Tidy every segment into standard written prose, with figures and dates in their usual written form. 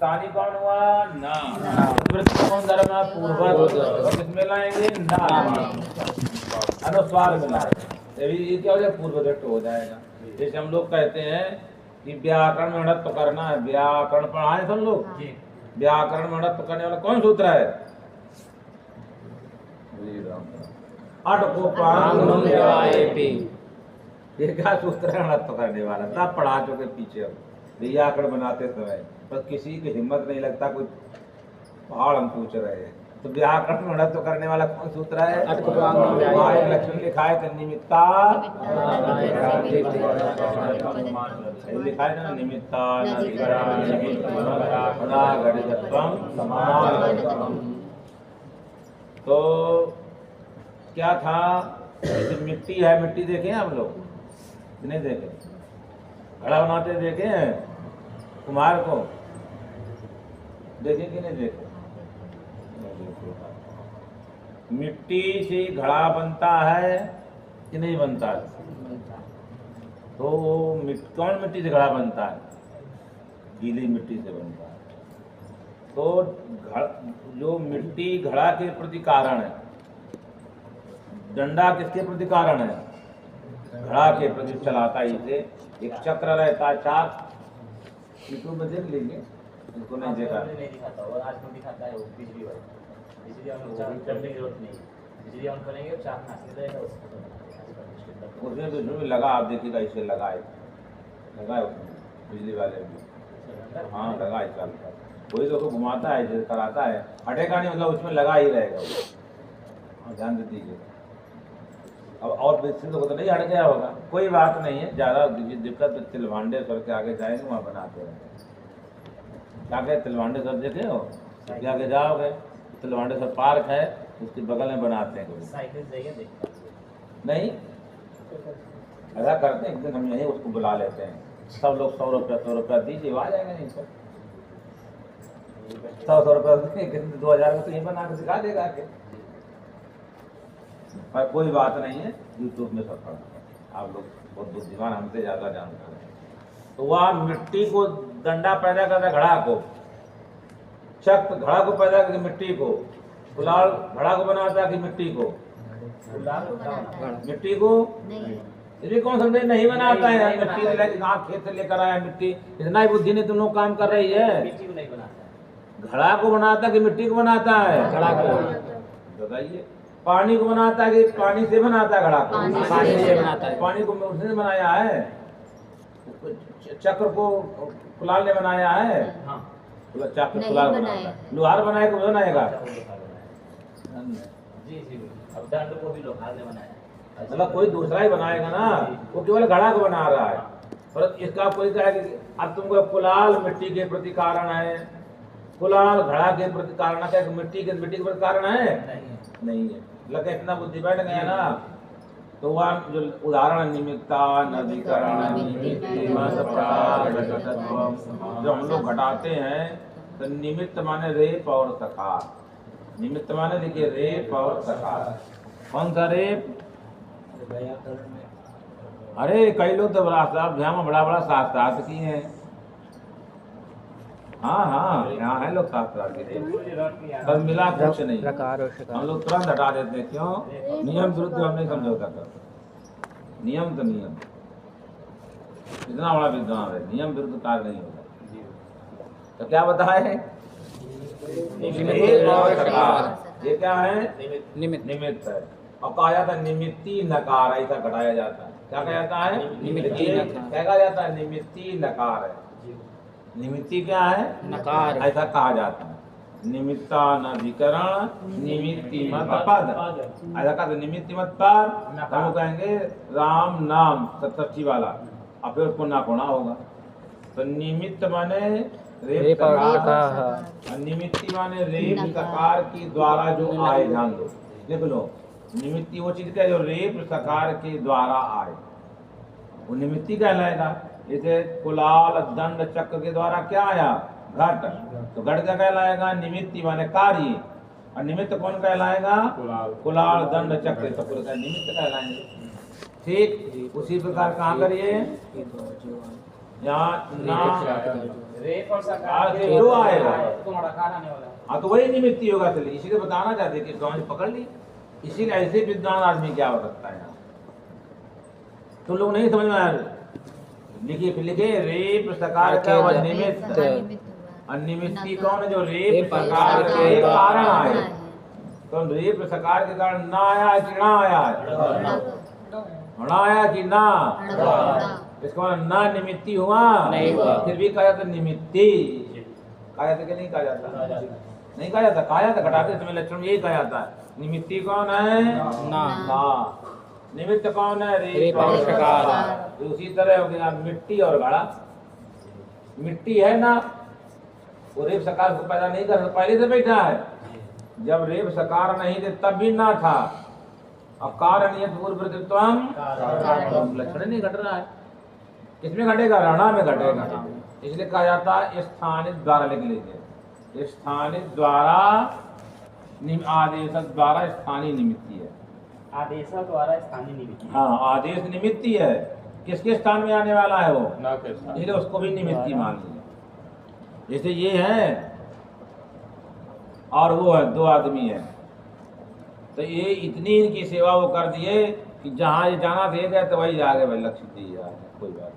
स्थानीय कौन हुआ? ना। वृत्ति कौन धर्म है? पूर्वज। और किसमें लाएंगे? ना। अनुस्वार में लाएंगे, ये क्या हो जाएगा? पूर्वज हो जाएगा। जैसे हम लोग कहते हैं कि व्याकरण में णत्व करना है, व्याकरण पढ़ाए सब लोग। व्याकरण में णत्व करने वाला कौन सूत्र है? अट को पांग ये क्या सूत्र है णत्व करने वाला? तब पढ़ा चुके पीछे व्याकरण बनाते समय, पर किसी की हिम्मत नहीं लगता, कोई पहाड़ हम पूछ रहे हैं। तो व्याकरण में णत्व करने वाला कौन सूत्र है? लक्षण लिखा है निमित्ता, लिखा है ना निमित्ता समान। तो क्या था? मिट्टी है, मिट्टी देखे हैं आप लोग? नहीं देखे? घड़ा बनाते देखे हैं कुम्हार को? देखे कि नहीं देखे? मिट्टी से घड़ा बनता है कि नहीं बनता है? तो कौन मिट्टी से घड़ा बनता है? गीली मिट्टी से बनता है। तो जो मिट्टी घड़ा के प्रति कारण है, डंडा किसके प्रति कारण है? घड़ा के प्रति चलाता ही से। एक चक्र रहता है, चार यूट्यूब में देख लीजिए, इसको नहीं देखा नहीं दिखाता और आज में दिखाता है वो बिजली वाला, इसलिए हम चार्ज करने की जरूरत नहीं, बिजली ऑन करेंगे चार्ज नाचने लगेगा उसमें भी लगा। आप देखिएगा, इसे लगाए बिजली वाले में। हाँ लगा इस साल का, वही तो घुमाता है, जैसे कराता है, हटेगा नहीं, मतलब उसमें लगा ही रहेगा वो। ध्यान दे दीजिए। अब और विकसित होगा तो नहीं हट गया होगा, कोई बात नहीं है। ज़्यादा दिक्कत तिलवांडेश्वर के आगे जाएंगे, वहाँ बनाते रहेंगे। क्या कहते तिलवांडेश्वर देखे हो? के आगे जाओगे तिलवांडेश्वर पार्क है, उसके बगल में बनाते हैं। नहीं ऐसा करते हैं, एक दिन हम यहीं उसको बुला लेते हैं, सब लोग 100 रुपया दीजिए, आ जाएगा। नहीं सर 100 रुपया 2000 में तो यही बना के सिखा देगा आके। पर कोई बात नहीं है, यूट्यूब में सब पढ़ा। आप लोग बहुत बुद्धिमान, हमसे ज़्यादा जानते हैं। तो वह मिट्टी को डंडा पैदा करता है, घड़ा को, चक घड़ा को पैदा करके मिट्टी को, कुलाल घड़ा को बनाता है कि मिट्टी को? मिट्टी को ये कौन समझे? नहीं बनाता है। मिट्टी खेत से लेकर आया मिट्टी, इतना ही बुद्धि नहीं तुम लोग काम कर रही है। मिट्टी को नहीं बनाता, घड़ा को बनाता है कि मिट्टी को बनाता है? घड़ा को बताइए। पानी को बनाता है कि पानी से बनाता है? घड़ा को पानी से बनाता है। पानी को उसने बनाया है, चक्र को कुलाल ने बनाया है। हाँ चक्र कुलाल बनाया, लोहार बनाएगा वो बनाएगा। जी जी, अब दंड को भी लोहार ने बनाया, मतलब कोई दूसरा ही बनाएगा ना, वो केवल घड़ा को बना रहा है। पर इसका कोई कहे कि अब तुमको कुलाल मिट्टी के प्रति कारण है, कुलाल घड़ा के प्रति कारण है, मिट्टी के प्रति कारण है? नहीं है। लगे इतना बुद्धि बैठ गया ना। तो वह जो उदाहरण निमित्ता नदीकरण जो हम लोग घटाते हैं, तो निमित्त माने रेप और सकार। निमित्त माने देखिए रेप और सकार। कौन सा रेप? अरे कई लोग तो अध्याय में बड़ा बड़ा शास्त्रार्थ किए हैं। हाँ हाँ, यहाँ है लोग शास्त्रार्थ के, पर मिला कुछ नहीं। हम लोग तुरंत हटा देते हैं। क्यों? नियम विरुद्ध हम नहीं समझौता करते। नियम तो नियम, इतना बड़ा विद्वान है, नियम विरुद्ध कार्य नहीं होता। तो क्या बताए? ये क्या है? निमित्त है। और कहा जाता है निमित्ती नकार, ऐसा घटाया जाता है। क्या कहा जाता है? निमित्ती। क्या कहा जाता है? निमित्ती नकार है। निमित्ती क्या है? नकार, ऐसा कहा जाता है। निमित्ता नधिकरण निमित्ती मत पद, ऐसा कहा। निमित्ती मत पद हम कहेंगे राम नाम सप्तष्ठी वाला, और फिर उसको नाकोना होगा। तो निमित्त माने रेप सकार, निमित्ती माने रेप सकार की द्वारा जो आए। ध्यान दो, देख लो, निमित्ती वो चीज क्या जो रेप सकार के द्वारा आए, वो निमित्ती कहलाएगा। जैसे कुलाल दंड चक्र के द्वारा क्या आया? घट। तो घट क्या कहलाएगा? निमित्ती माने कार्य, और निमित्त कौन कहलाएगा? कुलाल दंड चक्र, तो पूरा निमित्त कहलाएंगे। ठीक उसी प्रकार कहाँ करिए, यहाँ रेप और सकार के दो आएगा तो मड़कार आने वाला है। हाँ तो वही निमित्ती होगा। चलिए इसीलिए बताना चाहते कि समझ पकड़ ली। इसीलिए ऐसे विद्वान आदमी क्या हो सकता है यहाँ। तो लोग नहीं समझ में आया। लिखिए फिर लिखे रेप सकार का वह निमित्त। अनिमित्ती कौन है? जो रेप सकार के कारण आए। तो रेप सकार के कारण ना आया कि ना आया? ना आया कि ना? इसका मतलब ना निमित्ती हुआ नहीं हुआ। फिर भी कहा जाता निमित्ती। कहा जाता कि नहीं कहा जाता? नहीं कहा जाता। कहा जाता घटाते समय लक्षण में यही कहा जाता है। निमित्ती कौन है? ना। निमित्त कौन है? रेप और सकार। उसी तरह हो गया मिट्टी और घड़ा। मिट्टी है ना, वो रेप सकार को पैदा नहीं कर, पहले से बैठा है। जब रेप सकार नहीं थे तब भी ना था। अब कारण ये लक्षण नहीं घट रहा है। किसमें घटेगा? रणा में घटेगा। इसलिए कहा जाता है स्थानित द्वारा। लिख लीजिए स्थानित द्वारा, आदेश द्वारा स्थानीय निमित्ती है। आदेश द्वारा स्थानीय निमित्ती। हाँ आदेश निमित्ती है। किसके स्थान में आने वाला है वो? ना के स्थान। इसलिए उसको भी निमित्ती मान लीजिए। जैसे ये है और वो है, दो आदमी है, तो ये इतनी इनकी सेवा वो कर दिए कि जहाँ ये जाना दे गए तो वही जा गए। भाई लक्ष्य दी जा रहे, कोई बात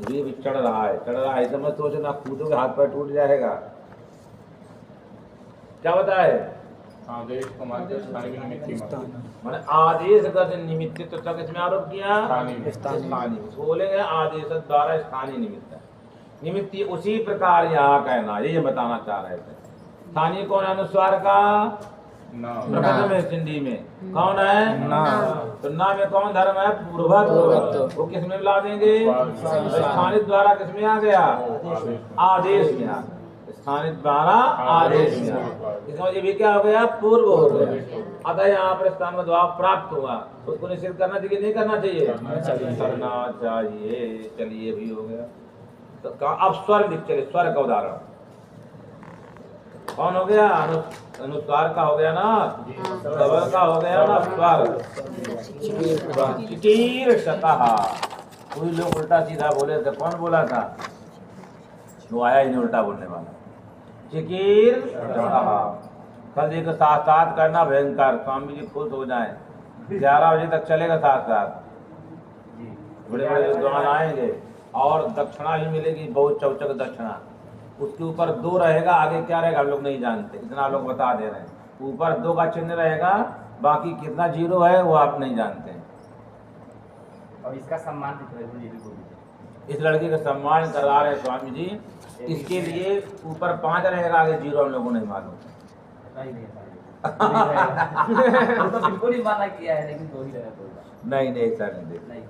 नहीं। ये भी चढ़ रहा है तो मत सोचो ना कूदोगे हाथ पैर टूट जाएगा। क्या बताए? आदेश को मानते स्थानीय निमित्ती मानते। मैंने आदेश का निमित्त तक इसमें आरोप किया। स्थानीय। बोलेंगे आदेश द्वारा स्थानीय निमित्त निमित्ती। उसी प्रकार यहाँ कहना, ये बताना चाह रहे थे। स्थानीय कौन है? अनुस्वार का ना। प्रथम है सिंधी में कौन है? ना। तो ना में कौन धर्म है? पूर्वत। वो किस में मिला देंगे? स्थानित द्वारा किस में आ गया? आदेश में आ गया। स्थानित द्वारा आदेश में आ गया। इसका मतलब भी क्या हो गया? पूर्व हो गया। अतः यहाँ पर स्थान में द्वार प्राप्त हुआ, उसको निषेध करना चाहिए नहीं करना चाहिए? करना चाहिए। चलिए भी हो गया। तो अब स्वर लिख चले। स्वर का उदाहरण कौन हो गया? अनुस्वार का हो गया ना, सबल का हो गया ना स्वर। चिकीर शतः। कोई लोग उल्टा सीधा बोले थे। कौन बोला था? वो आया ही नहीं उल्टा बोलने वाला। चिकीर शतः। कल जी को साथ साथ करना भयंकर। स्वामी जी खुश हो जाए। 11 बजे तक चलेगा साथ साथ। बड़े बड़े विद्वान आएंगे और दक्षिणा भी मिलेगी, बहुत चौचक दक्षिणा। उसके ऊपर 2 रहेगा, आगे क्या रहेगा हम लोग नहीं जानते, इतना लोग बता दे रहे हैं। ऊपर 2 का चिन्ह रहेगा, बाकी कितना 0 है वो आप नहीं जानते। और इसका सम्मान इस लड़की का सम्मान करा रहे स्वामी जी। इसके लिए ऊपर 5 रहेगा, आगे 0 हम लोग को नहीं मालूम। तो बिल्कुल ही माना किया है, लेकिन 2 ही रहेगा। नहीं सर नहीं।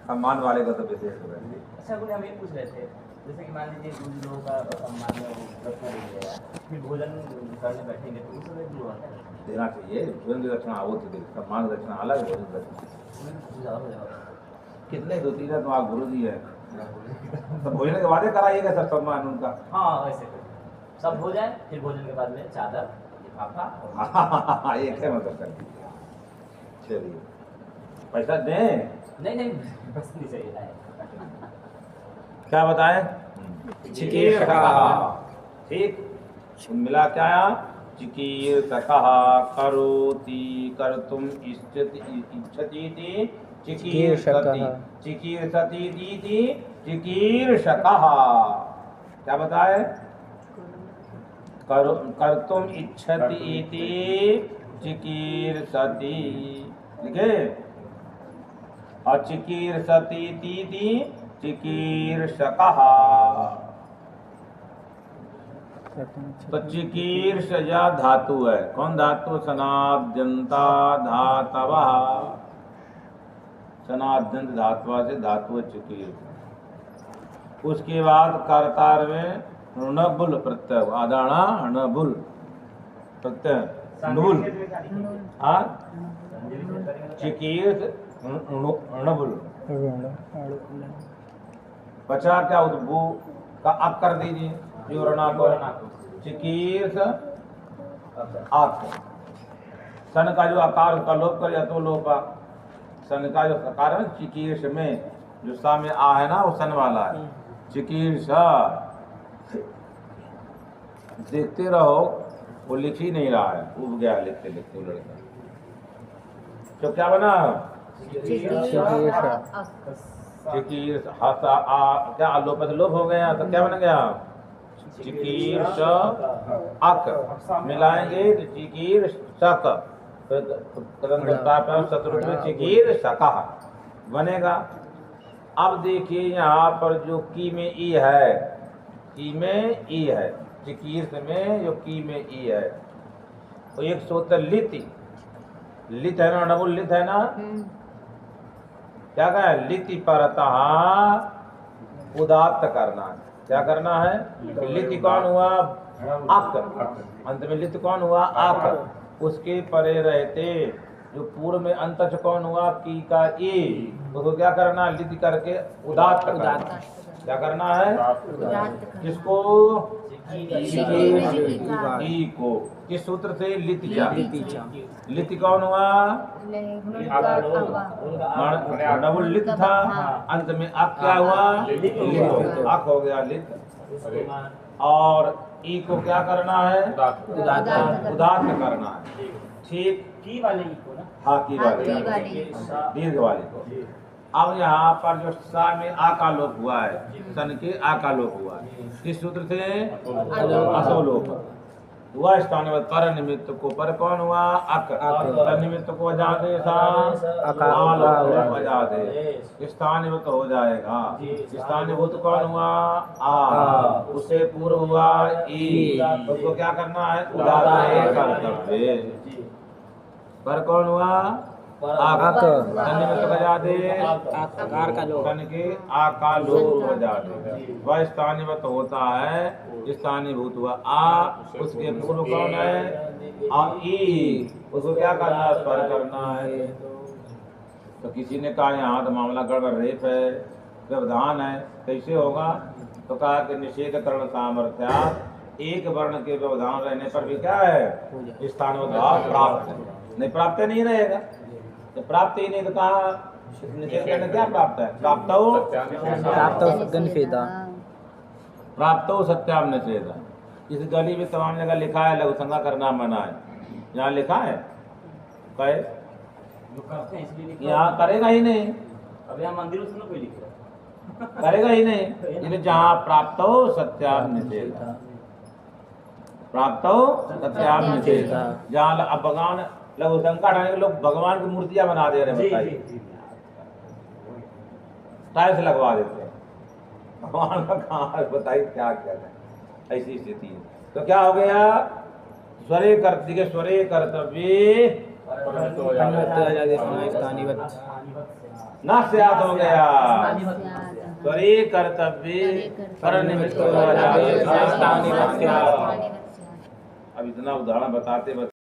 सम्मान वाले का तो विशेष होगा। अच्छा बोले हम ये पूछ रहे थे, जैसे कि मान लीजिए कुछ लोगों का सम्मान रखना नहीं, फिर भोजन करने बैठेंगे तो उस समय भी होता है देना चाहिए। भोजन की दक्षिणा वो तो सम्मान दक्षिणा अलग, भोजन दक्षिणा कितने 2-3 तुम्हारा गुरु जी है तो भोजन के बाद कराइएगा सब सम्मान उनका। हाँ वैसे सब हो जाए, फिर भोजन के बाद में चादर लिफाफा एक है मतलब कर दीजिए। चलिए पैसा दें? नहीं बस नहीं चाहिए है। क्या बताएं? चिकीर ठीक मिला क्या? चिकीर करोति कर्तुम इच्छति चिकीर सती चिकीर शकः। क्या बताए? कर्तुम इच्छति इति चिकीर सती लिखे, और चिकीर सती इति चिकीर शकः। तो चिकीर्ष या धातु है। कौन धातु? सनाद्यंता धातवः। सनाद्यंत धातुआ से धातु है चिकीर्ष। उसके बाद कर्तार में णबुल प्रत्यय, आदाना णबुल प्रत्यय नुल। हाँ चिकीर्ष णबुल। बचा क्या? उद्भू का अप कर दीजिए योरणा को। चिकीर्ष आक। सन का जो आकार उसका लोप कर या तो लोपा। सन का जो आकार है चिकीर्ष में जो सा में आ है ना वो सन वाला है। चिकीर्षा देखते रहो, वो लिख ही नहीं रहा है, उब गया लिखते लिखते वो लड़का। तो क्या बना? चिकीर्ष हसा आ, क्या लोप से लोप हो गया तो क्या बन गया? चिकीर्ष अक मिलाएंगे तो चिकीर्षक, शत्रु में चिकीर्षक बनेगा। अब देखिए यहाँ पर जो की में ई है, की में ई है, चिकीर्ष में जो की में ई है, तो एक सूत्र लिति, लित है ना, डबल लित है ना, क्या कहा है? लिति परतः उदात्त करना है। क्या करना है? लिति कौन हुआ? अक, अंत में लित कौन हुआ? अक। उसके परे रहते जो पूर्व में अंत कौन हुआ? की का ई, उसको क्या करना? लिति करके उदात्त करना। क्या करना है? किसको? ई को। किस सूत्र से? लितिजा। लिति कौन हुआ? डबल लित था, अंत में अक क्या हुआ? लित, अक हो गया लित। और ई को क्या करना है? उदात्त करना है। ठीक, की वाले ई को ना, हाँ की वाले, दीर्घ वाले को। अब यहाँ पर जो सा में आ का लोप हुआ है, सन के आ का लोप हुआ है, किस सूत्र से? असो लोप हुआ। स्थान में पर निमित्त को पर कौन हुआ? अक। पर निमित्त को वजा दे वजा दे, स्थानीभूत हो जाएगा। स्थानीभूत कौन हुआ? आ, उससे पूर्व हुआ ई, उसको क्या करना है? उदात्त कर्तव्य। पर कौन हुआ? आक। निमित्त बजा दे आकार का लोप, सन के आ का लोप बजा दे। वह स्थानीभूत होता है, स्थानीभूत हुआ आ, उसके पूर्व कौन है? आ ई, उसको क्या करना है? स्वर करना है। तो किसी ने कहा यहाँ तो मामला गड़बड़, रेप है, व्यवधान है, कैसे होगा? तो कहा कि निषेध करण सामर्थ्या, एक वर्ण के व्यवधान रहने पर भी क्या है? स्थानीभूत भाव प्राप्त है। नहीं प्राप्त नहीं रहेगा, तो प्राप्त ही नहीं तो कहा निषेध करने क्या प्राप्त है? प्राप्त सत्याम निषेध। इस गली में तमाम जगह लिखा है लघु संज्ञा करना मना है, यहाँ लिखा है कहे करते हैं इसलिए लिखा यहाँ करेगा ही नहीं, अब यहाँ मंदिरों से कोई लिख रहा है करेगा ही नहीं। इसलिए जहाँ प्राप्त हो सत्याम निषेध, प्राप्त हो सत्याम निषेध। जहाँ अब भगवान लघु शंका हटाने के लोग भगवान की मूर्तियां बना दे रहे हैं, बताइए, टाइल्स लगवा देते हैं भगवान का, कहाँ बताइए क्या क्या है? ऐसी स्थिति है। तो क्या हो गया? स्वरे कर्तव्य, स्वरे कर्तव्य नास्यात हो गया। स्वरे कर्तव्य पर निमित्त। अब इतना उदाहरण बताते